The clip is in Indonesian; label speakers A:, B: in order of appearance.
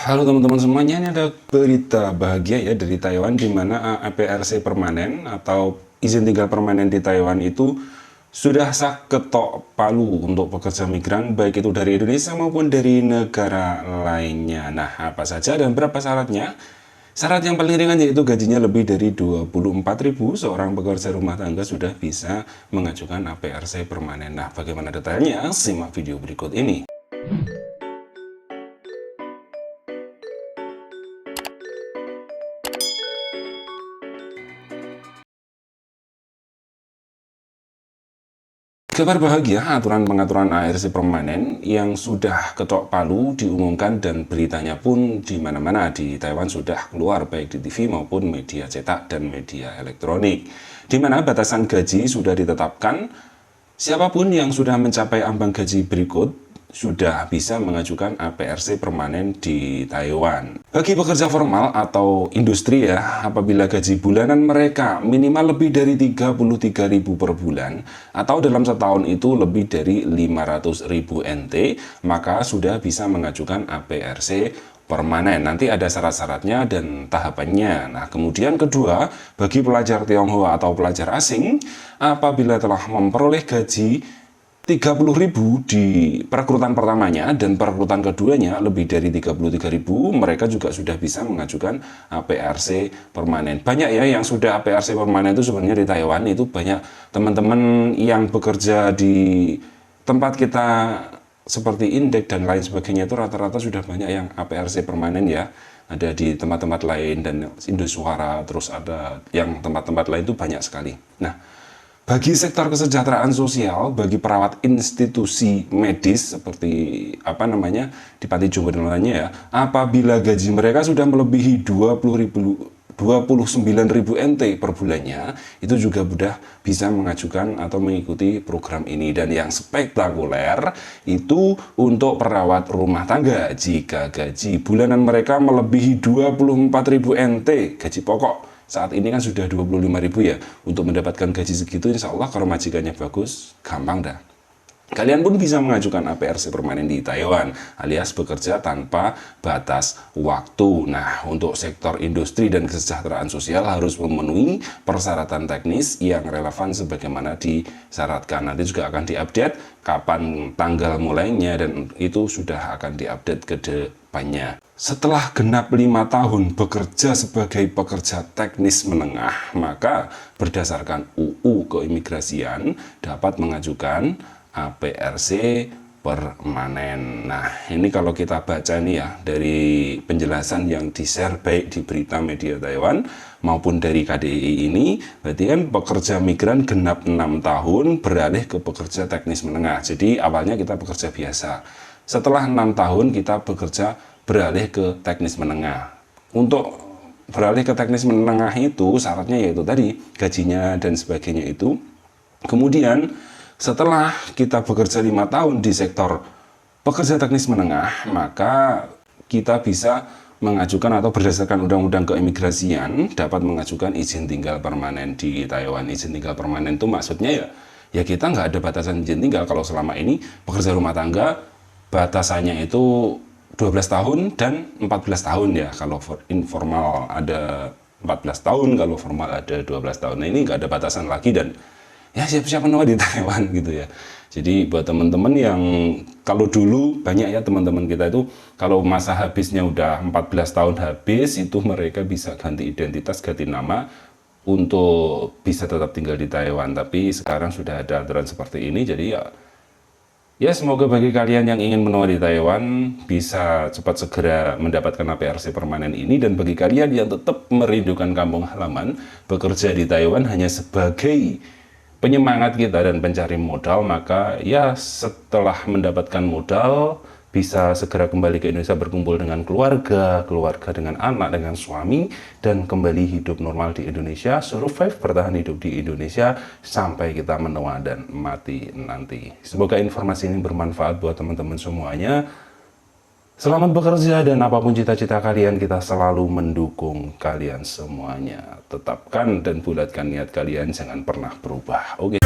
A: Halo teman-teman semuanya, ini ada berita bahagia ya dari Taiwan, di mana APRC permanen atau izin tinggal permanen di Taiwan itu sudah sah ketok palu untuk pekerja migran, baik itu dari Indonesia maupun dari negara lainnya. Nah, apa saja dan berapa syaratnya? Syarat yang paling ringan yaitu gajinya lebih dari 24.000, seorang pekerja rumah tangga sudah bisa mengajukan APRC permanen. Nah, bagaimana detailnya? Simak video berikut ini. Kabar bahagia, aturan pengaturan ARC permanen yang sudah ketok palu diumumkan dan beritanya pun di mana-mana di Taiwan sudah keluar, baik di TV maupun media cetak dan media elektronik. Di mana batasan gaji sudah ditetapkan, siapapun yang sudah mencapai ambang gaji berikut sudah bisa mengajukan APRC permanen di Taiwan. Bagi pekerja formal atau industri ya, apabila gaji bulanan mereka minimal lebih dari 33.000 per bulan atau dalam setahun itu lebih dari 500.000 NT, maka sudah bisa mengajukan APRC permanen. Nanti ada syarat-syaratnya dan tahapannya. Nah, kemudian kedua, bagi pelajar Tionghoa atau pelajar asing, apabila telah memperoleh gaji 30.000 di perekrutan pertamanya dan perekrutan keduanya lebih dari 33.000, mereka juga sudah bisa mengajukan APRC permanen. Banyak ya yang sudah APRC permanen itu sebenarnya di Taiwan, itu banyak teman-teman yang bekerja di tempat kita seperti Indek dan lain sebagainya, itu rata-rata sudah banyak yang APRC permanen ya. Ada di tempat-tempat lain dan Indosuara, terus ada yang tempat-tempat lain itu banyak sekali. Nah, bagi sektor kesejahteraan sosial, bagi perawat institusi medis seperti di panti jompo dan lainnya ya, apabila gaji mereka sudah melebihi 29.000 NT per bulannya, itu juga sudah bisa mengajukan atau mengikuti program ini. Dan yang spektakuler itu untuk perawat rumah tangga, jika gaji bulanan mereka melebihi 24.000 NT gaji pokok. Saat ini kan sudah 25.000 ya. Untuk mendapatkan gaji segitu, insya Allah kalau majikannya bagus, gampang dah. Kalian pun bisa mengajukan APRC permanen di Taiwan, alias bekerja tanpa batas waktu. Nah, untuk sektor industri dan kesejahteraan sosial harus memenuhi persyaratan teknis yang relevan sebagaimana disyaratkan. Nanti juga akan diupdate kapan tanggal mulainya, dan itu sudah akan diupdate ke depannya. Setelah genap 5 tahun bekerja sebagai pekerja teknis menengah, maka berdasarkan UU Keimigrasian dapat mengajukan APRC permanen. Nah, ini kalau kita baca nih ya, dari penjelasan yang di-share baik di berita media Taiwan maupun dari KDI ini, berarti kan pekerja migran genap 6 tahun beralih ke pekerja teknis menengah. Jadi awalnya kita bekerja biasa. Setelah 6 tahun kita bekerja beralih ke teknis menengah. Untuk beralih ke teknis menengah itu syaratnya yaitu tadi gajinya dan sebagainya itu. Kemudian setelah kita bekerja 5 tahun di sektor pekerja teknis menengah, maka kita bisa mengajukan atau berdasarkan Undang-Undang Keimigrasian dapat mengajukan izin tinggal permanen di Taiwan. Izin tinggal permanen itu maksudnya ya kita nggak ada batasan izin tinggal. Kalau selama ini pekerja rumah tangga batasannya itu 12 tahun dan 14 tahun ya. Kalau informal ada 14 tahun, kalau formal ada 12 tahun. Nah, ini nggak ada batasan lagi dan ya siap-siap menua di Taiwan gitu ya. Jadi buat teman-teman yang kalau dulu banyak ya teman-teman kita itu kalau masa habisnya udah 14 tahun habis, itu mereka bisa ganti identitas, ganti nama untuk bisa tetap tinggal di Taiwan. Tapi sekarang sudah ada aturan seperti ini, jadi ya semoga bagi kalian yang ingin menua di Taiwan bisa cepat segera mendapatkan APRC permanen ini. Dan bagi kalian yang tetap merindukan kampung halaman, bekerja di Taiwan hanya sebagai penyemangat kita dan pencari modal, maka ya setelah mendapatkan modal bisa segera kembali ke Indonesia, berkumpul dengan keluarga dengan anak, dengan suami, dan kembali hidup normal di Indonesia, survive, bertahan hidup di Indonesia sampai kita menua dan mati nanti. Semoga informasi ini bermanfaat buat teman-teman semuanya. Selamat bekerja, dan apapun cita-cita kalian, kita selalu mendukung kalian semuanya. Tetapkan dan bulatkan niat kalian, jangan pernah berubah. Oke.